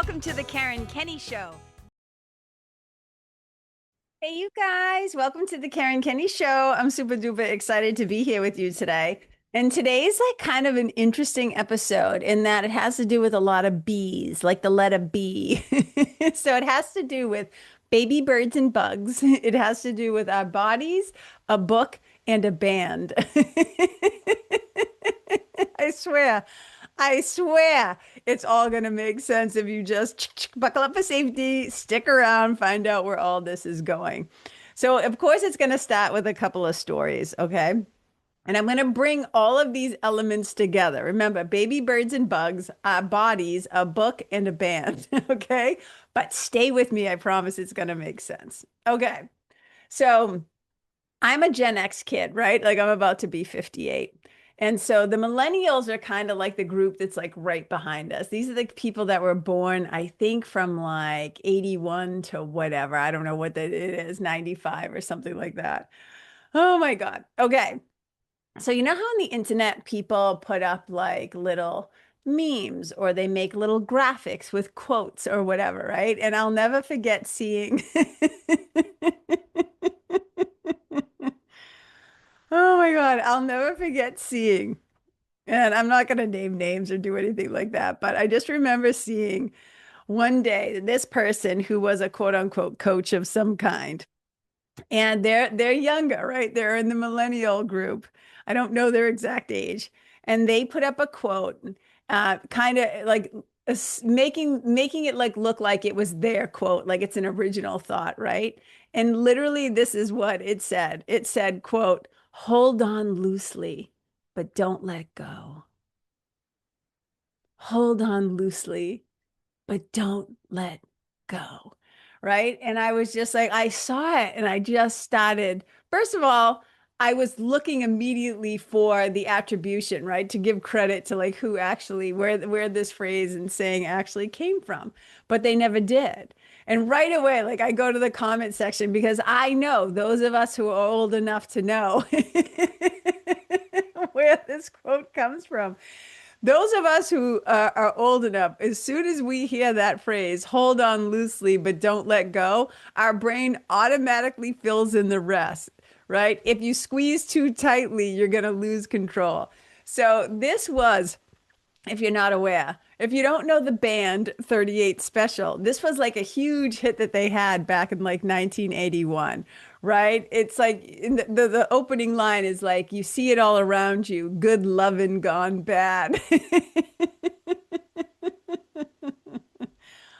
Welcome to the Karen Kenney Show. Hey, you guys, welcome to the Karen Kenney Show. I'm super duper excited to be here with you today. And today's like kind of an interesting episode in that it has to do with a lot of bees, like the letter B. So it has to do with baby birds and bugs. It has to do with our bodies, a book, and a band. I swear. I swear it's all going to make sense if you just buckle up for safety, stick around, find out where all this is going. So, of course, it's going to start with a couple of stories, okay? And I'm going to bring all of these elements together. Remember, baby birds and bugs, our bodies, a book, and a band, okay? But stay with me. I promise it's going to make sense. Okay. So, I'm a Gen X kid, right? Like I'm about to be 58. And so the millennials are kind of like the group that's like right behind us. These are the people that were born, I think, from like 81 to whatever. I don't know what it is, 95 or something like that. Oh my God. Okay. So you know how on the internet people put up like little memes or they make little graphics with quotes or whatever, right? And I'll never forget seeing Oh my God, I'll never forget seeing, and I'm not going to name names or do anything like that, but I just remember seeing one day this person who was a quote unquote coach of some kind, and they're younger, right? They're in the millennial group. I don't know their exact age, and they put up a quote, kind of like making it like look like it was their quote, like it's an original thought, right? And literally, this is what it said. It said, quote, hold on loosely, but don't let go. Hold on loosely, but don't let go. Right. And I was just like, I saw it and I just started. First of all, I was looking immediately for the attribution, right? To give credit to like who actually, where this phrase and saying actually came from, but they never did. And right away, like I go to the comment section because I know those of us who are old enough to know where this quote comes from. Those of us who are old enough, as soon as we hear that phrase, hold on loosely, but don't let go, our brain automatically fills in the rest, right? If you squeeze too tightly, you're going to lose control. So this was, if you're not aware, if you don't know the band 38 Special, this was like a huge hit that they had back in like 1981, right? It's like in the opening line is like, you see it all around you, good lovin' gone bad.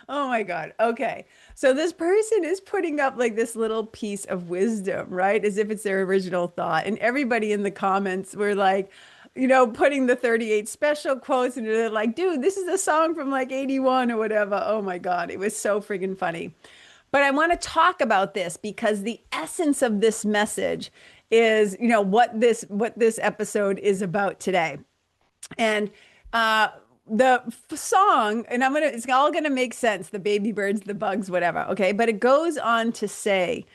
Oh my God. Okay. So this person is putting up like this little piece of wisdom, right? As if it's their original thought. And everybody in the comments were like, putting the 38 Special quotes and they're like, dude, this is a song from like 81 or whatever. Oh my God. It was so friggin' funny. But I want to talk about this because the essence of this message is, what this episode is about today. And the song, and it's all gonna make sense, the baby birds, the bugs, whatever, okay? But it goes on to say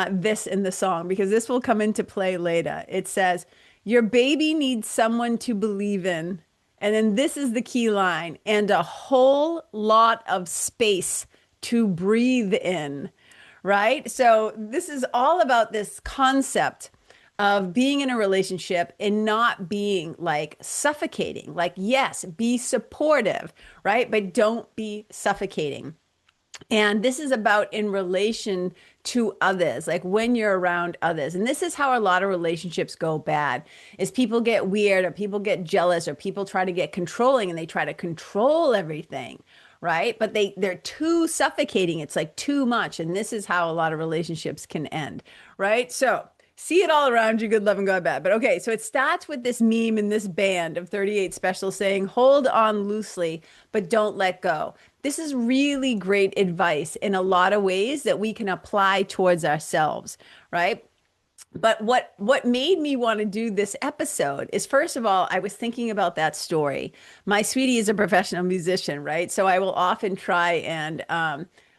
this in the song because this will come into play later. It says, your baby needs someone to believe in. And then this is the key line, and a whole lot of space to breathe in, right? So this is all about this concept of being in a relationship and not being like suffocating. Like, yes, be supportive, right? But don't be suffocating. And this is about in relation to others, like when you're around others. And this is how a lot of relationships go bad, is people get weird or people get jealous or people try to get controlling and they try to control everything, right? But they're too suffocating. It's like too much. And this is how a lot of relationships can end, right? So see it all around you, good, love, and God bad. But okay, so it starts with this meme in this band of 38 Special saying, hold on loosely, but don't let go. This is really great advice in a lot of ways that we can apply towards ourselves, right? But what made me want to do this episode is, first of all, I was thinking about that story. My sweetie is a professional musician, right? So I will often try and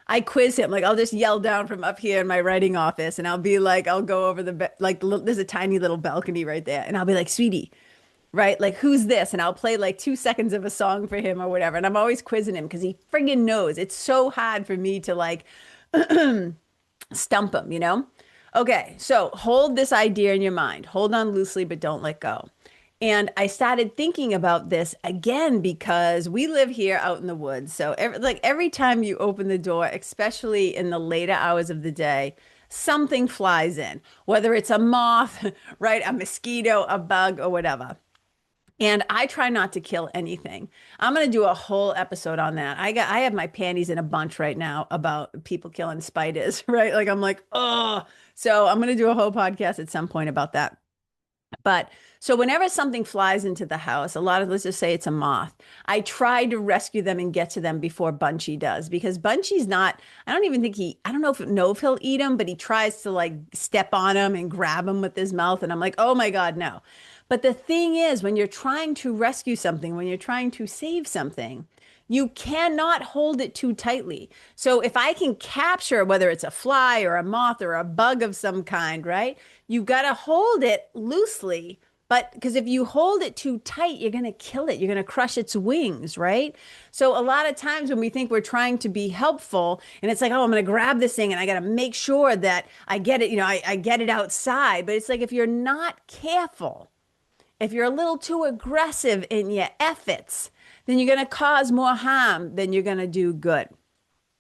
I quiz him. Like I'll just yell down from up here in my writing office, and I'll be like, I'll go over there's a tiny little balcony right there, and I'll be like, sweetie, right? Like, who's this? And I'll play like 2 seconds of a song for him or whatever. And I'm always quizzing him because he friggin' knows. It's so hard for me to like stump him, you know? Okay, so hold this idea in your mind. Hold on loosely, but don't let go. And I started thinking about this again because we live here out in the woods. So every time you open the door, especially in the later hours of the day, something flies in, whether it's a moth, right, a mosquito, a bug, or whatever. And I try not to kill anything. I'm going to do a whole episode on that. I have my panties in a bunch right now about people killing spiders, right? Like I'm like, oh. So I'm going to do a whole podcast at some point about that. But so whenever something flies into the house, let's just say it's a moth, I try to rescue them and get to them before Bunchy does because Bunchy's not, I don't even think I don't know if he'll eat them, but he tries to like step on them and grab them with his mouth. And I'm like, oh my God, no. But the thing is, when you're trying to rescue something, when you're trying to save something, you cannot hold it too tightly. So if I can capture whether it's a fly or a moth or a bug of some kind, right? You got to hold it loosely. But because if you hold it too tight, you're going to kill it. You're going to crush its wings, right? So a lot of times when we think we're trying to be helpful and it's like, oh, I'm going to grab this thing and I got to make sure that I get it, I get it outside. But it's like if you're not careful, if you're a little too aggressive in your efforts, then you're going to cause more harm than you're going to do good.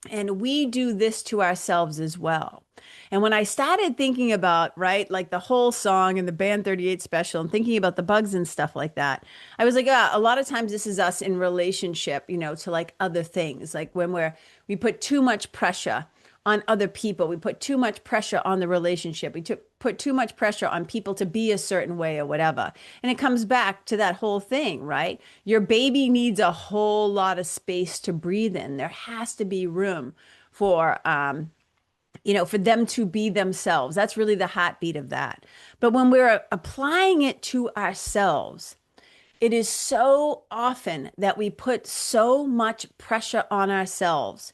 And we do this to ourselves as well. And when I started thinking about, right, like the whole song and the Band 38 special and thinking about the bugs and stuff like that, I was like, a lot of times this is us in relationship, to like other things, like when we put too much pressure on other people. We put too much pressure on the relationship. Put too much pressure on people to be a certain way or whatever. And it comes back to that whole thing, right? Your baby needs a whole lot of space to breathe in. There has to be room for them to be themselves. That's really the heartbeat of that. But when we're applying it to ourselves, it is so often that we put so much pressure on ourselves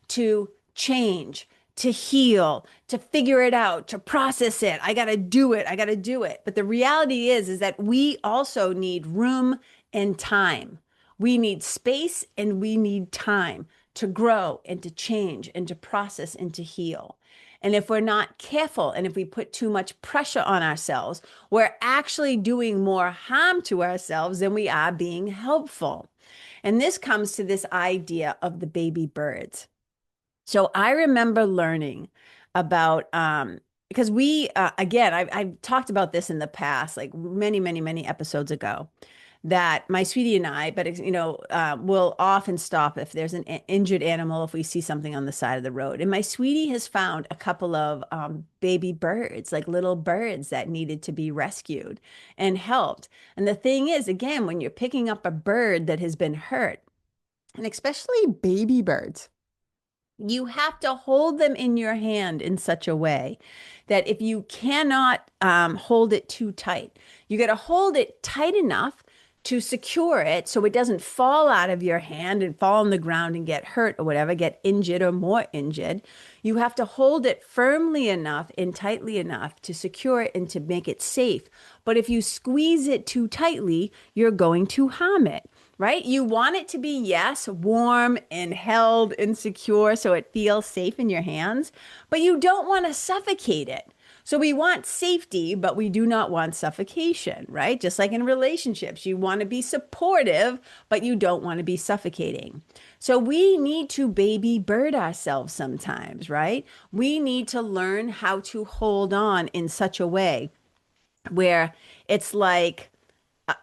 to change, to heal, to figure it out, to process it. I got to do it. I got to do it. But the reality is that we also need room and time. We need space and we need time to grow and to change and to process and to heal. And if we're not careful and if we put too much pressure on ourselves, we're actually doing more harm to ourselves than we are being helpful. And this comes to this idea of the baby birds. So I remember learning about because I've talked about this in the past, like many, many, many episodes ago, that my sweetie and I, but will often stop if there's an injured animal, if we see something on the side of the road. And my sweetie has found a couple of baby birds, like little birds that needed to be rescued and helped. And the thing is, again, when you're picking up a bird that has been hurt, and especially baby birds, you have to hold them in your hand in such a way that if you cannot hold it too tight, you got to hold it tight enough to secure it so it doesn't fall out of your hand and fall on the ground and get hurt or whatever, get injured or more injured. You have to hold it firmly enough and tightly enough to secure it and to make it safe. But if you squeeze it too tightly, you're going to harm it. Right? You want it to be, yes, warm and held and secure so it feels safe in your hands, but you don't want to suffocate it. So we want safety, but we do not want suffocation, right? Just like in relationships, you want to be supportive, but you don't want to be suffocating. So we need to baby bird ourselves sometimes, right? We need to learn how to hold on in such a way where it's like,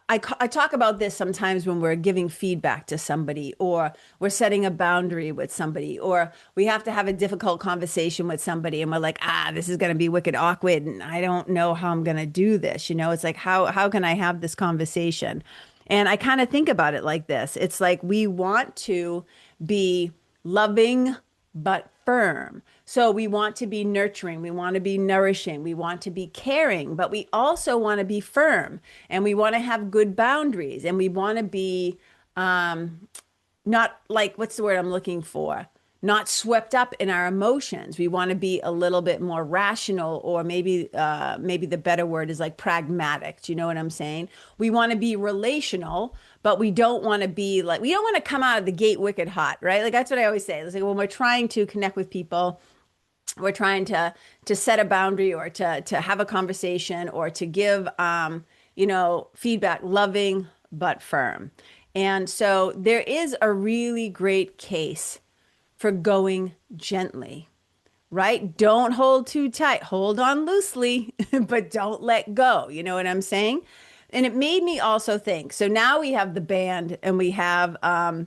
I talk about this sometimes when we're giving feedback to somebody or we're setting a boundary with somebody or we have to have a difficult conversation with somebody and we're like, this is going to be wicked awkward and I don't know how I'm going to do this. It's like, how can I have this conversation? And I kind of think about it like this. It's like we want to be loving but firm. So we want to be nurturing, we want to be nourishing, we want to be caring, but we also want to be firm and we want to have good boundaries and we want to be not like, what's the word I'm looking for? not swept up in our emotions. We want to be a little bit more rational, or maybe the better word is like pragmatic. Do you know what I'm saying? We want to be relational, but we don't want to be like, we don't want to come out of the gate wicked hot, right? Like that's what I always say. It's like when we're trying to connect with people, we're trying to set a boundary, or to have a conversation, or to give feedback, loving but firm. And so there is a really great case for going gently, right? Don't hold too tight, hold on loosely, but don't let go. You know what I'm saying? And it made me also think, so now we have the band, and we have the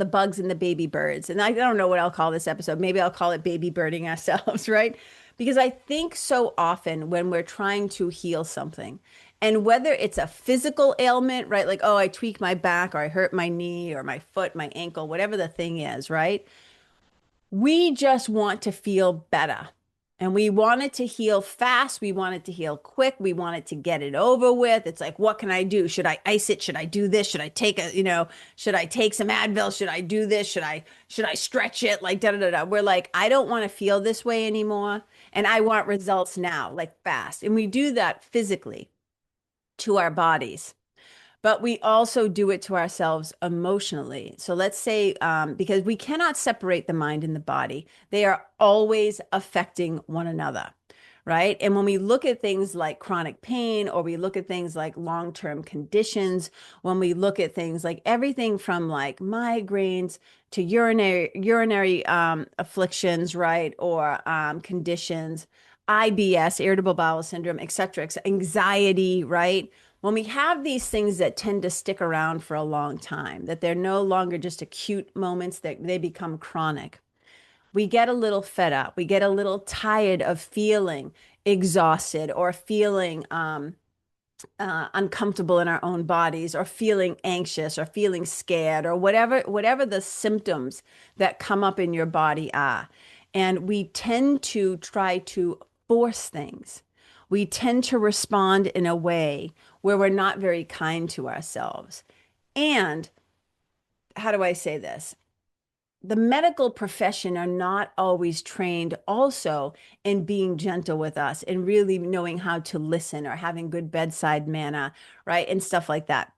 bugs and the baby birds. And I don't know what I'll call this episode. Maybe I'll call it baby birding ourselves, right? Because I think so often when we're trying to heal something, and whether it's a physical ailment, right? Like, oh, I tweak my back, or I hurt my knee or my foot, my ankle, whatever the thing is, right? We just want to feel better. And we want it to heal fast. We want it to heal quick. We want it to get it over with. It's like, what can I do? Should I ice it? Should I do this? Should I take should I take some Advil? Should I do this? Should I stretch it? Like, da da da da. We're like, I don't want to feel this way anymore. And I want results now, like fast. And we do that physically to our bodies, but we also do it to ourselves emotionally. So let's say, because we cannot separate the mind and the body, they are always affecting one another, right? And when we look at things like chronic pain, or we look at things like long-term conditions, when we look at things like everything from like migraines to urinary afflictions, right? Or conditions, IBS, irritable bowel syndrome, et cetera, anxiety, right? When we have these things that tend to stick around for a long time, that they're no longer just acute moments, that they become chronic, we get a little fed up. We get a little tired of feeling exhausted, or feeling uncomfortable in our own bodies, or feeling anxious, or feeling scared, or whatever the symptoms that come up in your body are. And we tend to try to force things. We tend to respond in a way where we're not very kind to ourselves. And how do I say this? The medical profession are not always trained also in being gentle with us, and really knowing how to listen, or having good bedside manner, right? And stuff like that.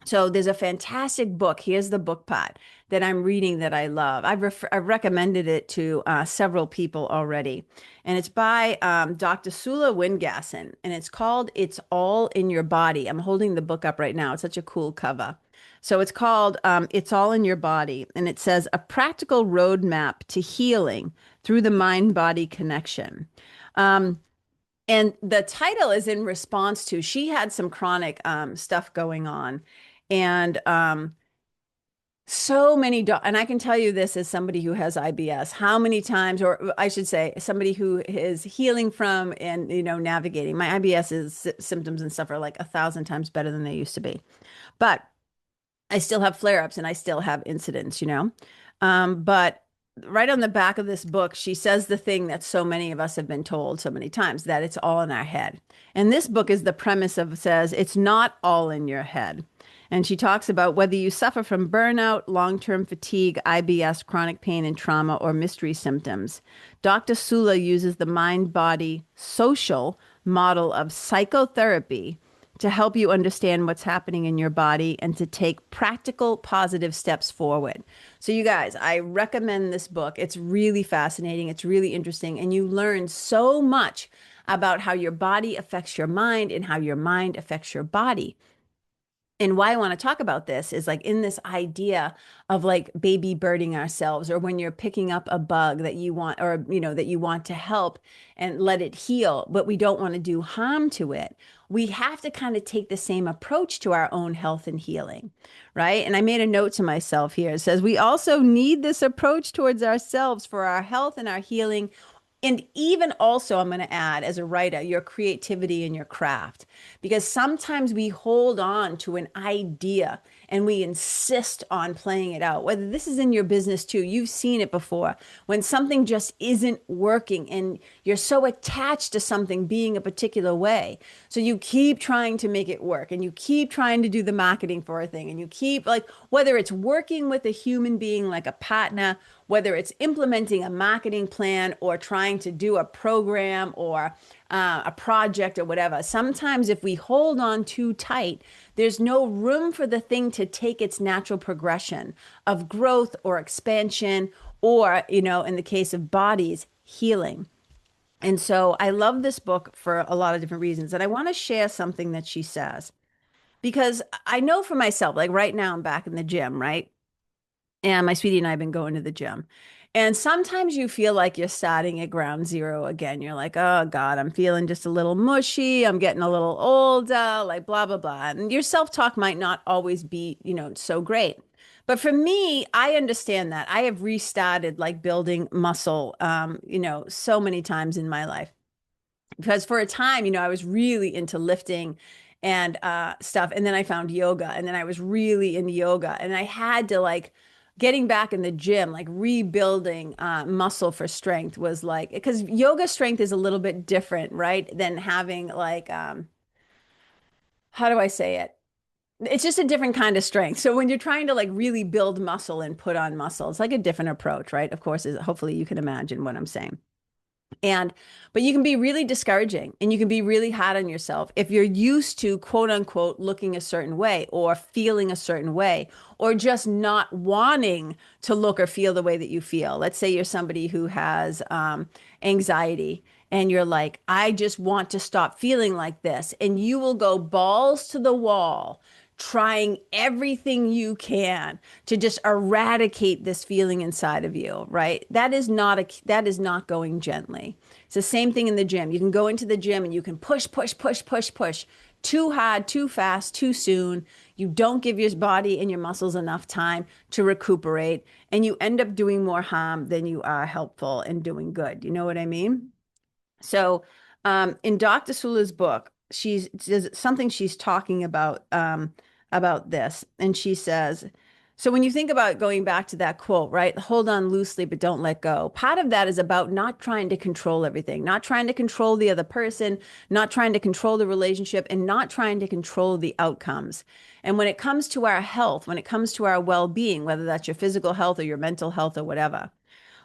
So there's a fantastic book. Here's the book part that I'm reading that I love. I've recommended it to several people already. And it's by Dr. Sula Windgassen. And it's called It's All in Your Body. I'm holding the book up right now. It's such a cool cover. So it's called It's All in Your Body. And it says, A Practical Roadmap to Healing Through the Mind-Body Connection. And the title is in response to, she had some chronic stuff going on. And so many, and I can tell you this as somebody who has IBS, how many times, or I should say, somebody who is healing from and, navigating. My IBS symptoms and stuff are like 1,000 times better than they used to be. But I still have flare-ups, and I still have incidents. But right on the back of this book, she says the thing that so many of us have been told so many times, that it's all in our head. And this book is the premise of, says it's not all in your head. And she talks about whether you suffer from burnout, long-term fatigue, IBS, chronic pain and trauma, or mystery symptoms. Dr. Sula uses the mind-body social model of psychotherapy to help you understand what's happening in your body, and to take practical, positive steps forward. So you guys, I recommend this book. It's really fascinating. It's really interesting. And you learn so much about how your body affects your mind, and how your mind affects your body. And why I want to talk about this is like in this idea of like baby birding ourselves, or when you're picking up a bug that you want, or, that you want to help and let it heal, but we don't want to do harm to it. We have to kind of take the same approach to our own health and healing, right? And I made a note to myself here. It says, we also need this approach towards ourselves for our health and our healing. And even also, I'm going to add, as a writer, your creativity and your craft, because sometimes we hold on to an idea and we insist on playing it out. Whether this is in your business too, you've seen it before. When something just isn't working and you're so attached to something being a particular way. So you keep trying to make it work and you keep trying to do the marketing for a thing and you keep like, whether it's working with a human being like a partner, whether it's implementing a marketing plan or trying to do a program or a project or whatever. Sometimes if we hold on too tight, there's no room for the thing to take its natural progression of growth or expansion or, in the case of bodies, healing. And so I love this book for a lot of different reasons. And I want to share something that she says because I know for myself, like right now I'm back in the gym, right? And my sweetie and I have been going to the gym. And sometimes you feel like you're starting at ground zero again. You're like, oh God, I'm feeling just a little mushy. I'm getting a little older, like blah, blah, blah. And your self-talk might not always be, so great. But for me, I understand that. I have restarted like building muscle, so many times in my life because for a time, I was really into lifting and stuff. And then I found yoga and then I was really into yoga and I had to like getting back in the gym, like rebuilding muscle for strength was like, because yoga strength is a little bit different, right? Than having like, how do I say it? It's just a different kind of strength. So when you're trying to like really build muscle and put on muscle, it's like a different approach, right? Of course, hopefully you can imagine what I'm saying. And, but you can be really discouraging and you can be really hard on yourself if you're used to quote unquote looking a certain way or feeling a certain way or just not wanting to look or feel the way that you feel. Let's say you're somebody who has anxiety and you're like, I just want to stop feeling like this. And you will go balls to the wall trying everything you can to just eradicate this feeling inside of you, right? That is not going gently. It's the same thing in the gym. You can go into the gym and you can push, push, push, push, push too hard, too fast, too soon. You don't give your body and your muscles enough time to recuperate, and you end up doing more harm than you are helpful and doing good. You know what I mean? So, in Dr. Sula's book, there's something she's talking about this, and she says, so when you think about going back to that quote, right? Hold on loosely, but don't let go. Part of that is about not trying to control everything, not trying to control the other person, not trying to control the relationship, and not trying to control the outcomes. And when it comes to our health, when it comes to our well-being, whether that's your physical health or your mental health or whatever,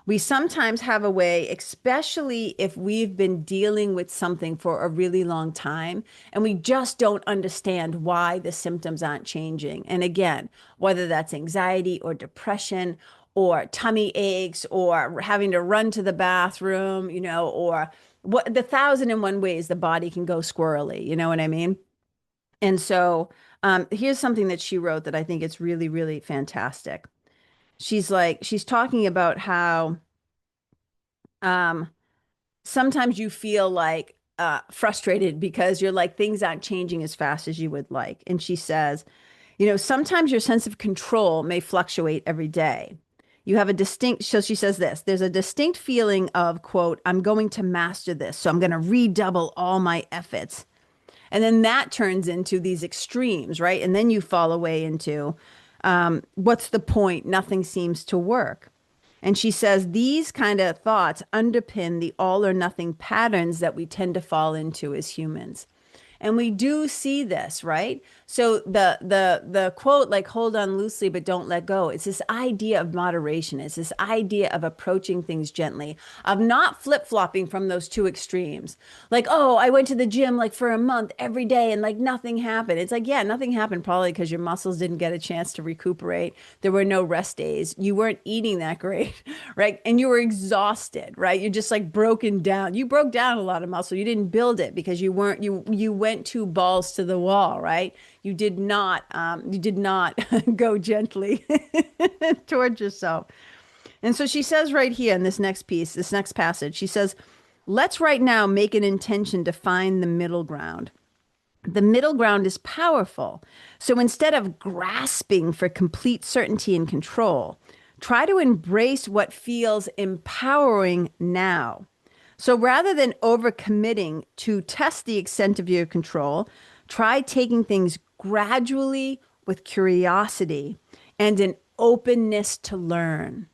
we sometimes have a way, especially if we've been dealing with something for a really long time and we just don't understand why the symptoms aren't changing. And again, whether that's anxiety or depression or tummy aches or having to run to the bathroom, or what the 1,001 ways the body can go squirrely, you know what I mean? And so here's something that she wrote that I think it's really, really fantastic. She's talking about how um, sometimes you feel like frustrated because you're like things aren't changing as fast as you would like. And she says, sometimes your sense of control may fluctuate every day. You have a distinct, so she says this, there's a distinct feeling of, quote, I'm going to master this. So I'm going to redouble all my efforts. And then that turns into these extremes, right? And then you fall away into what's the point? Nothing seems to work. And she says these kind of thoughts underpin the all or nothing patterns that we tend to fall into as humans. And we do see this, right? So the quote, like hold on loosely but don't let go. It's this idea of moderation. It's this idea of approaching things gently, of not flip-flopping from those two extremes. Like, oh, I went to the gym like for a month every day and like nothing happened. It's like, yeah, nothing happened probably because your muscles didn't get a chance to recuperate. There were no rest days. You weren't eating that great, right? And you were exhausted, right? You're just like broken down. You broke down a lot of muscle. You didn't build it because you went two balls to the wall, right? You did not go gently towards yourself. And so she says right here in this next piece, this next passage, she says, let's right now make an intention to find the middle ground. The middle ground is powerful. So instead of grasping for complete certainty and control, try to embrace what feels empowering now. So rather than overcommitting to test the extent of your control, try taking things gradually with curiosity and an openness to learn.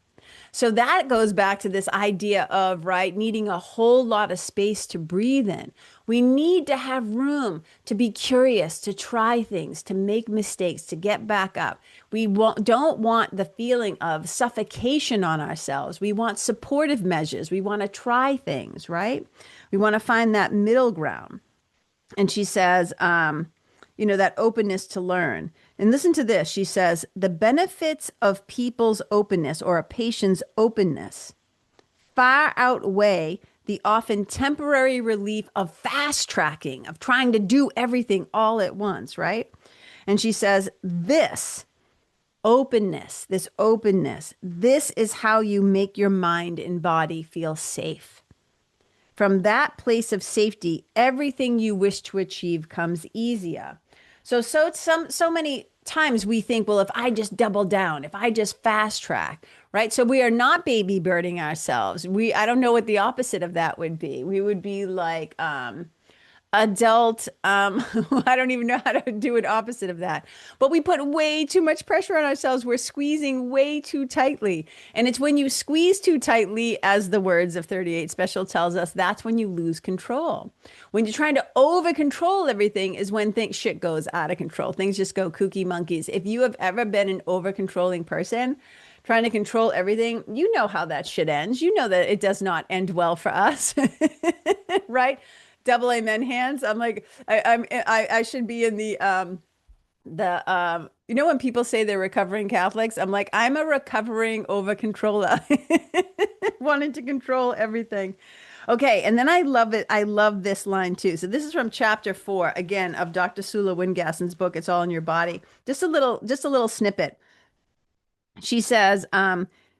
So that goes back to this idea of, right, needing a whole lot of space to breathe in. We need to have room to be curious, to try things, to make mistakes, to get back up. Don't want the feeling of suffocation on ourselves. We want supportive measures. We want to try things, right? We want to find that middle ground. And she says, that openness to learn. And listen to this. She says, the benefits of people's openness or a patient's openness far outweigh the often temporary relief of fast tracking, of trying to do everything all at once, right? And she says, this openness, this is how you make your mind and body feel safe. From that place of safety, everything you wish to achieve comes easier. So many times we think, well, if I just double down, if I just fast track, right? So we are not baby birding ourselves. I don't know what the opposite of that would be. We would be like, adult, I don't even know how to do an opposite of that, but we put way too much pressure on ourselves. We're squeezing way too tightly, and it's when you squeeze too tightly, as the words of 38 special tells us, that's when you lose control. When you're trying to over control everything is when shit goes out of control. Things just go kooky monkeys. If you have ever been an over controlling person trying to control everything, you know how that shit ends. You know that it does not end well for us. Right? Double amen hands. I'm like, I should be in when people say they're recovering Catholics, I'm like, I'm a recovering over controller, wanting to control everything. Okay, and then I love it. I love this line too. So this is from chapter 4, again, of Dr. Sula Windgassen's book, It's All in Your Body. Just a little snippet. She says,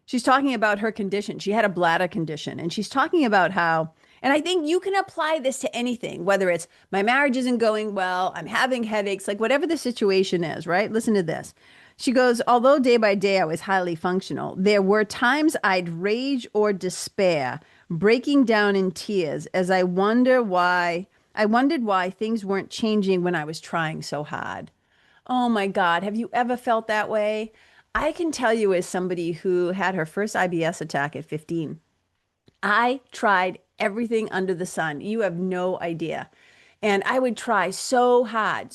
she's talking about her condition. She had a bladder condition, and she's talking about how, and I think you can apply this to anything, whether it's my marriage isn't going well, I'm having headaches, like whatever the situation is, right? Listen to this. She goes, although day by day I was highly functional, there were times I'd rage or despair, breaking down in tears as I wondered why things weren't changing when I was trying so hard. Oh my God, have you ever felt that way? I can tell you, as somebody who had her first IBS attack at 15, I tried everything under the sun. You have no idea. And I would try so hard,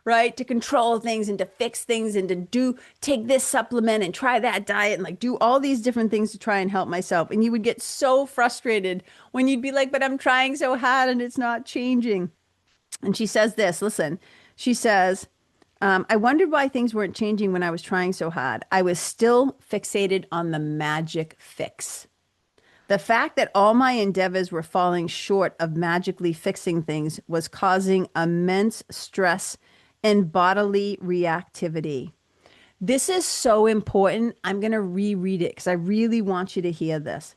right, to control things and to fix things and to take this supplement and try that diet and like do all these different things to try and help myself. And you would get so frustrated when you'd be like, but I'm trying so hard and it's not changing. And she says this, listen, she says, I wondered why things weren't changing when I was trying so hard. I was still fixated on the magic fix. The fact that all my endeavors were falling short of magically fixing things was causing immense stress and bodily reactivity. This is so important. I'm going to reread it because I really want you to hear this.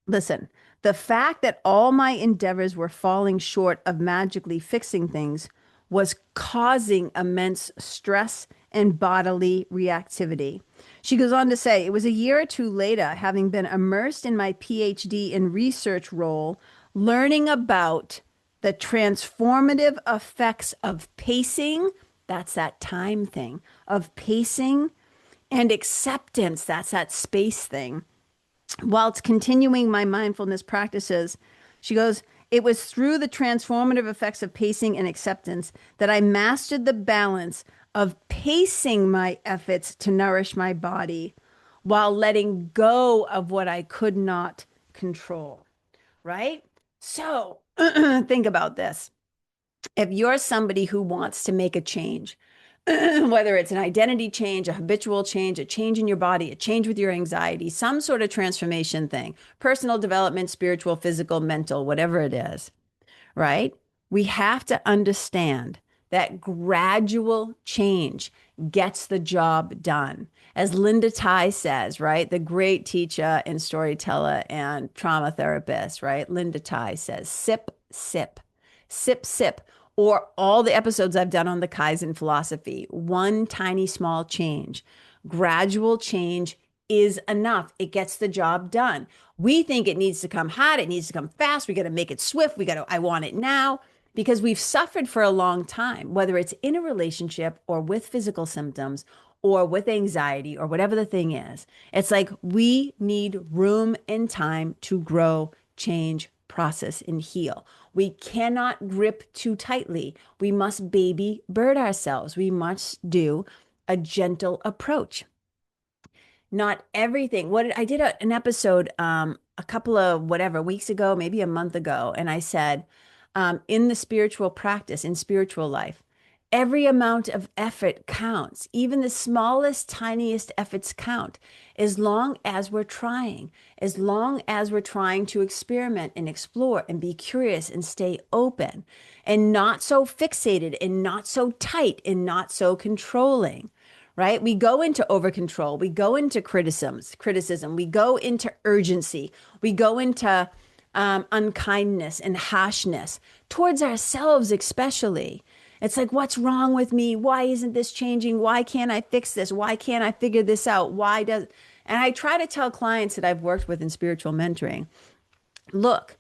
Listen, the fact that all my endeavors were falling short of magically fixing things was causing immense stress and bodily reactivity. She goes on to say, it was a year or two later, having been immersed in my PhD in research role, learning about the transformative effects of pacing, that's that time thing, of pacing, and acceptance, that's that space thing, whilst continuing my mindfulness practices. She goes, it was through the transformative effects of pacing and acceptance that I mastered the balance of pacing my efforts to nourish my body while letting go of what I could not control, right? So think about this. If you're somebody who wants to make a change, whether it's an identity change, a habitual change, a change in your body, a change with your anxiety, some sort of transformation thing, personal development, spiritual, physical, mental, whatever it is, right? We have to understand that gradual change gets the job done. As Linda Tai says, right? The great teacher and storyteller and trauma therapist, right? Linda Tai says, sip, sip, sip, sip. Or all the episodes I've done on the Kaizen philosophy, one tiny small change. Gradual change is enough. It gets the job done. We think it needs to come hot. It needs to come fast. We got to make it swift. I want it now. because we've suffered for a long time, whether it's in a relationship or with physical symptoms or with anxiety or whatever the thing is. It's like we need room and time to grow, change, process, and heal. We cannot grip too tightly. We must baby bird ourselves. We must do a gentle approach. Not everything. I did an episode a couple of whatever weeks ago, maybe a month ago, and I said, in the spiritual practice, in spiritual life, every amount of effort counts. Even the smallest, tiniest efforts count, as long as we're trying, as long as we're trying to experiment and explore and be curious and stay open and not so fixated and not so tight and not so controlling. Right? We go into over control. We go into criticism. We go into urgency. We go into unkindness and harshness towards ourselves, especially. It's like, what's wrong with me? Why isn't this changing? Why can't I fix this? Why can't I figure this out? And I try to tell clients that I've worked with in spiritual mentoring, look,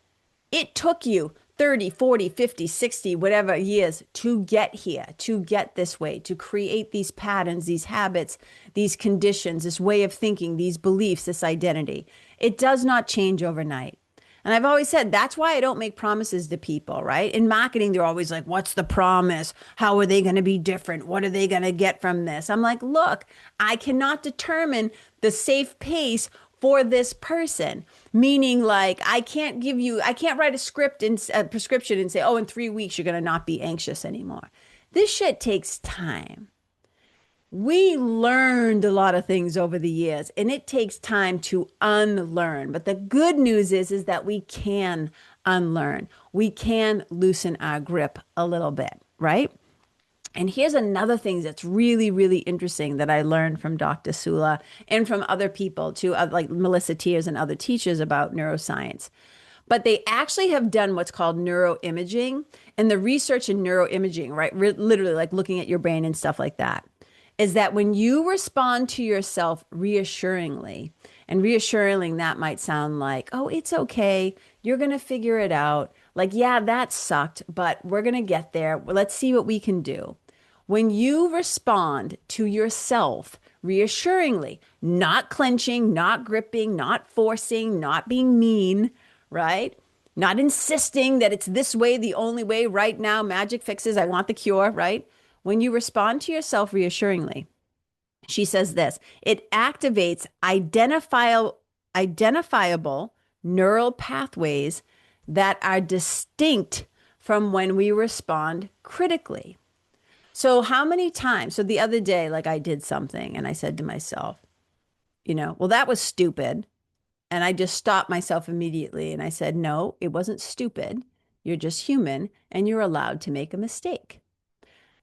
it took you 30, 40, 50, 60, whatever years to get here, to get this way, to create these patterns, these habits, these conditions, this way of thinking, these beliefs, this identity. It does not change overnight. And I've always said that's why I don't make promises to people, right? In marketing, they're always like, what's the promise? How are they going to be different? What are they going to get from this? I'm like, look, I cannot determine the safe pace for this person. Meaning, like, I can't write a script and a prescription and say, oh, in 3 weeks, you're going to not be anxious anymore. This shit takes time. We learned a lot of things over the years, and it takes time to unlearn. But the good news is that we can unlearn. We can loosen our grip a little bit, right? And here's another thing that's really, really interesting that I learned from Dr. Sula and from other people too, like Melissa Tiers and other teachers about neuroscience. But they actually have done what's called neuroimaging, and the research in neuroimaging, right? Literally like looking at your brain and stuff like that, is that when you respond to yourself reassuringly, and reassuring that might sound like, oh, it's okay. You're going to figure it out. Like, yeah, that sucked, but we're going to get there. Let's see what we can do. When you respond to yourself reassuringly, not clenching, not gripping, not forcing, not being mean, right? Not insisting that it's this way, the only way right now, magic fixes, I want the cure, right? When you respond to yourself reassuringly, she says this, it activates identifiable neural pathways that are distinct from when we respond critically. So how many times? So the other day, like I did something and I said to myself, well, that was stupid. And I just stopped myself immediately and I said, no, it wasn't stupid. You're just human and you're allowed to make a mistake.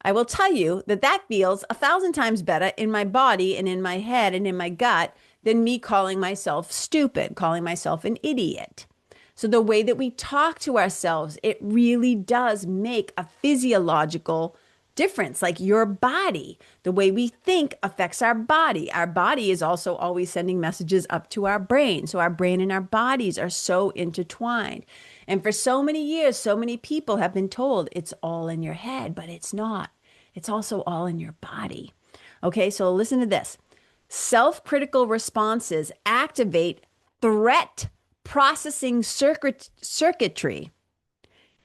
I will tell you that that feels 1,000 times better in my body and in my head and in my gut than me calling myself stupid, calling myself an idiot. So the way that we talk to ourselves, it really does make a physiological difference. Like your body, the way we think affects our body. Our body is also always sending messages up to our brain. So our brain and our bodies are so intertwined. And for so many years, so many people have been told it's all in your head, but it's not. It's also all in your body. Okay, so listen to this. Self-critical responses activate threat processing circuitry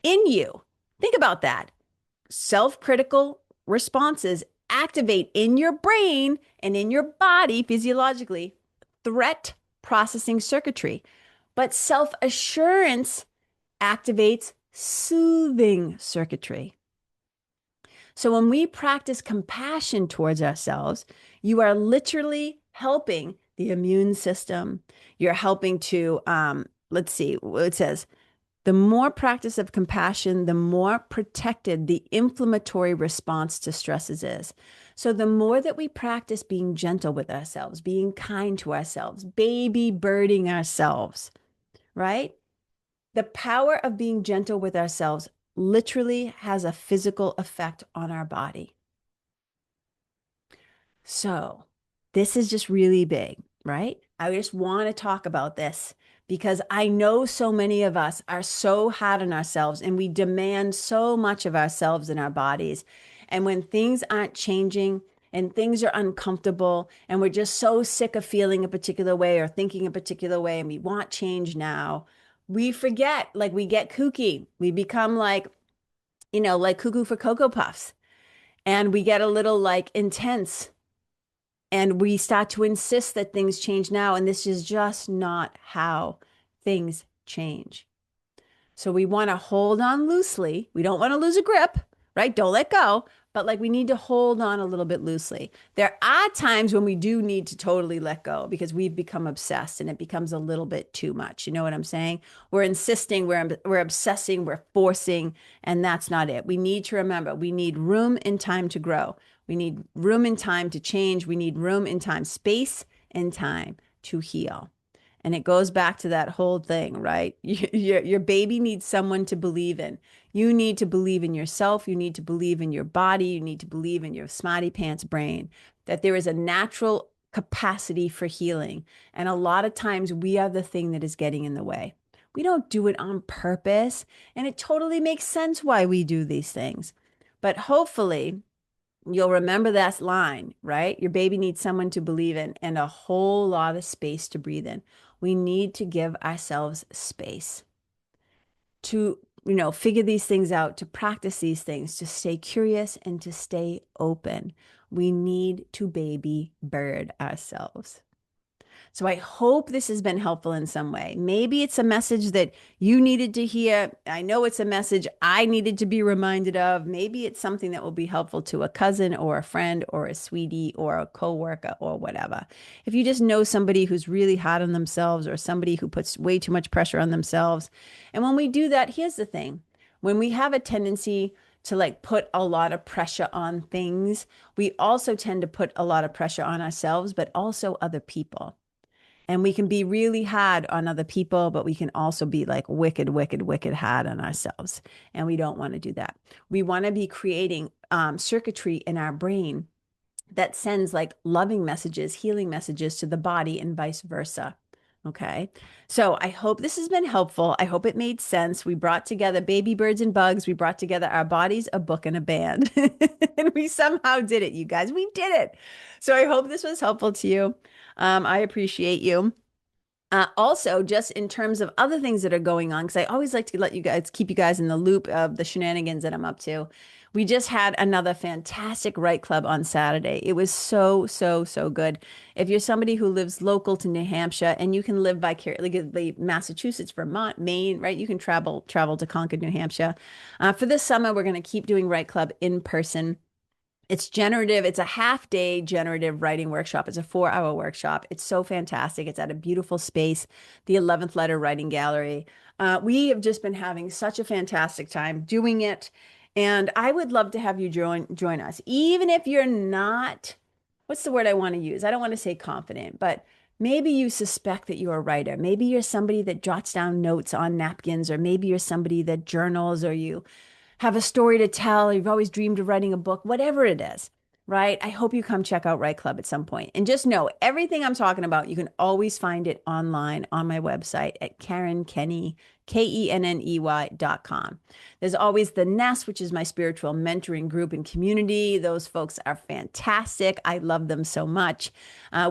in you. Think about that. Self-critical responses activate in your brain and in your body physiologically threat processing circuitry. But self-assurance activates soothing circuitry. So when we practice compassion towards ourselves, you are literally helping the immune system. You're helping to, let's see, it says, the more practice of compassion, the more protected the inflammatory response to stresses is. So the more that we practice being gentle with ourselves, being kind to ourselves, baby birding ourselves, right? The power of being gentle with ourselves literally has a physical effect on our body. So this is just really big, right? I just want to talk about this because I know so many of us are so hard on ourselves and we demand so much of ourselves and our bodies. And when things aren't changing and things are uncomfortable and we're just so sick of feeling a particular way or thinking a particular way and we want change now, we forget, like we get kooky. We become like, like cuckoo for Cocoa Puffs. And we get a little like intense and we start to insist that things change now. And this is just not how things change. So we want to hold on loosely. We don't want to lose a grip, right? Don't let go. But like we need to hold on a little bit loosely. There are times when we do need to totally let go because we've become obsessed and it becomes a little bit too much. You know what I'm saying? We're insisting, we're obsessing, we're forcing, and that's not it. We need to remember we need room and time to grow. We need room and time to change. We need room and time, space and time to heal. And it goes back to that whole thing, right? Your baby needs someone to believe in. You need to believe in yourself. You need to believe in your body. You need to believe in your smarty pants brain that there is a natural capacity for healing. And a lot of times we are the thing that is getting in the way. We don't do it on purpose. And it totally makes sense why we do these things. But hopefully, you'll remember that line, right? Your baby needs someone to believe in and a whole lot of space to breathe in. We need to give ourselves space to, figure these things out, to practice these things, to stay curious and to stay open. We need to baby bird ourselves. So I hope this has been helpful in some way. Maybe it's a message that you needed to hear. I know it's a message I needed to be reminded of. Maybe it's something that will be helpful to a cousin or a friend or a sweetie or a coworker or whatever. If you just know somebody who's really hard on themselves or somebody who puts way too much pressure on themselves. And when we do that, here's the thing. When we have a tendency to like put a lot of pressure on things, we also tend to put a lot of pressure on ourselves, but also other people. And we can be really hard on other people, but we can also be like wicked, wicked, wicked hard on ourselves. And we don't want to do that. We want to be creating circuitry in our brain that sends like loving messages, healing messages to the body and vice versa. Okay. So I hope this has been helpful. I hope it made sense. We brought together baby birds and bugs. We brought together our bodies, a book, and a band. And we somehow did it, you guys. We did it. So I hope this was helpful to you. I appreciate you. Also, just in terms of other things that are going on, because I always like to let you guys keep you guys in the loop of the shenanigans that I'm up to. We just had another fantastic Write Club on Saturday. It was so, so, so good. If you're somebody who lives local to New Hampshire and you can live vicariously, Massachusetts, Vermont, Maine, right? You can travel to Concord, New Hampshire. For this summer, we're going to keep doing Write Club in person. It's generative. It's a half-day generative writing workshop. It's a 4-hour workshop. It's so fantastic. It's at a beautiful space, the 11th Letter Writing Gallery. We have just been having such a fantastic time doing it. And I would love to have you join us. Even if you're not, what's the word I want to use? I don't want to say confident, but maybe you suspect that you're a writer. Maybe you're somebody that jots down notes on napkins, or maybe you're somebody that journals, or you have a story to tell, you've always dreamed of writing a book, whatever it is, right? I hope you come check out Write Club at some point. And just know everything I'm talking about, you can always find it online on my website at Karen Kenney, KENNEY.com. There's always the Nest, which is my spiritual mentoring group and community. Those folks are fantastic. I love them so much.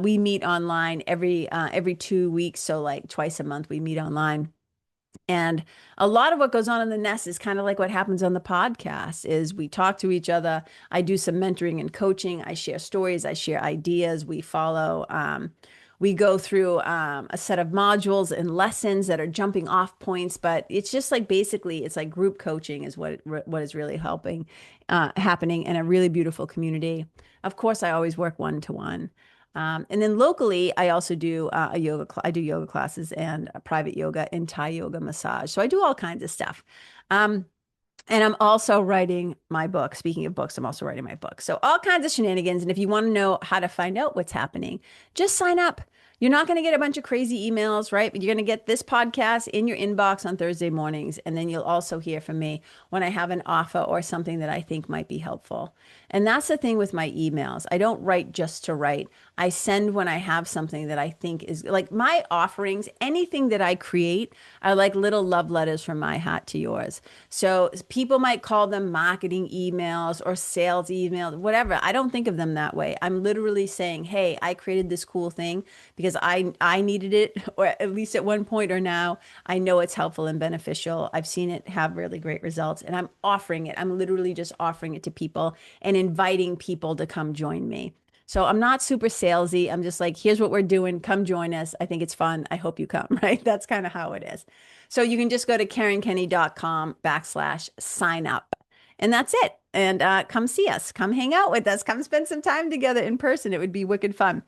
We meet online every 2 weeks. So like twice a month, we meet online. And a lot of what goes on in the Nest is kind of like what happens on the podcast is we talk to each other. I do some mentoring and coaching. I share stories. I share ideas. We go through a set of modules and lessons that are jumping off points, but it's just like basically it's like group coaching is what is really happening in a really beautiful community. Of course, I always work one-to-one. And then locally, I also do I do yoga classes and private yoga and Thai yoga massage. So I do all kinds of stuff. And I'm also writing my book. Speaking of books, I'm also writing my book. So all kinds of shenanigans. And if you want to know how to find out what's happening, just sign up. You're not going to get a bunch of crazy emails, right? But you're going to get this podcast in your inbox on Thursday mornings. And then you'll also hear from me when I have an offer or something that I think might be helpful. And that's the thing with my emails. I don't write just to write. I send when I have something that I think is like my offerings, anything that I create are like little love letters from my heart to yours. So people might call them marketing emails or sales emails, whatever. I don't think of them that way. I'm literally saying, hey, I created this cool thing because I needed it, or at least at one point or now, I know it's helpful and beneficial. I've seen it have really great results, and I'm offering it. I'm literally just offering it to people and inviting people to come join me. So I'm not super salesy. I'm just like, here's what we're doing. Come join us. I think it's fun. I hope you come, right? That's kind of how it is. So you can just go to karenkenney.com/sign up. And that's it. And come see us. Come hang out with us. Come spend some time together in person. It would be wicked fun.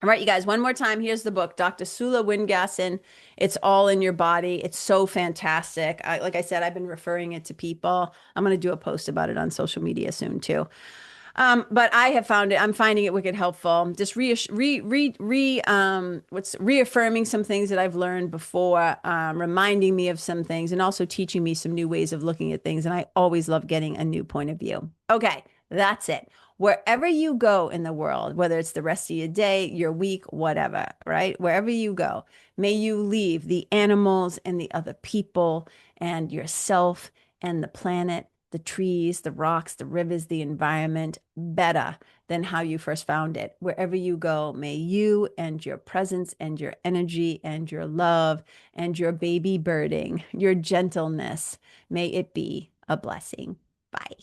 All right, you guys, one more time. Here's the book, Dr. Sula Windgassen. It's all in your body. It's so fantastic. Like I said, I've been referring it to people. I'm going to do a post about it on social media soon too. But I have found it, I'm finding it wicked helpful. Just reaffirming some things that I've learned before, reminding me of some things, and also teaching me some new ways of looking at things. And I always love getting a new point of view. Okay, that's it. Wherever you go in the world, whether it's the rest of your day, your week, whatever, right? Wherever you go, may you leave the animals and the other people and yourself and the planet, the trees, the rocks, the rivers, the environment better than how you first found it. Wherever you go, may you and your presence and your energy and your love and your baby birding, your gentleness, may it be a blessing. Bye.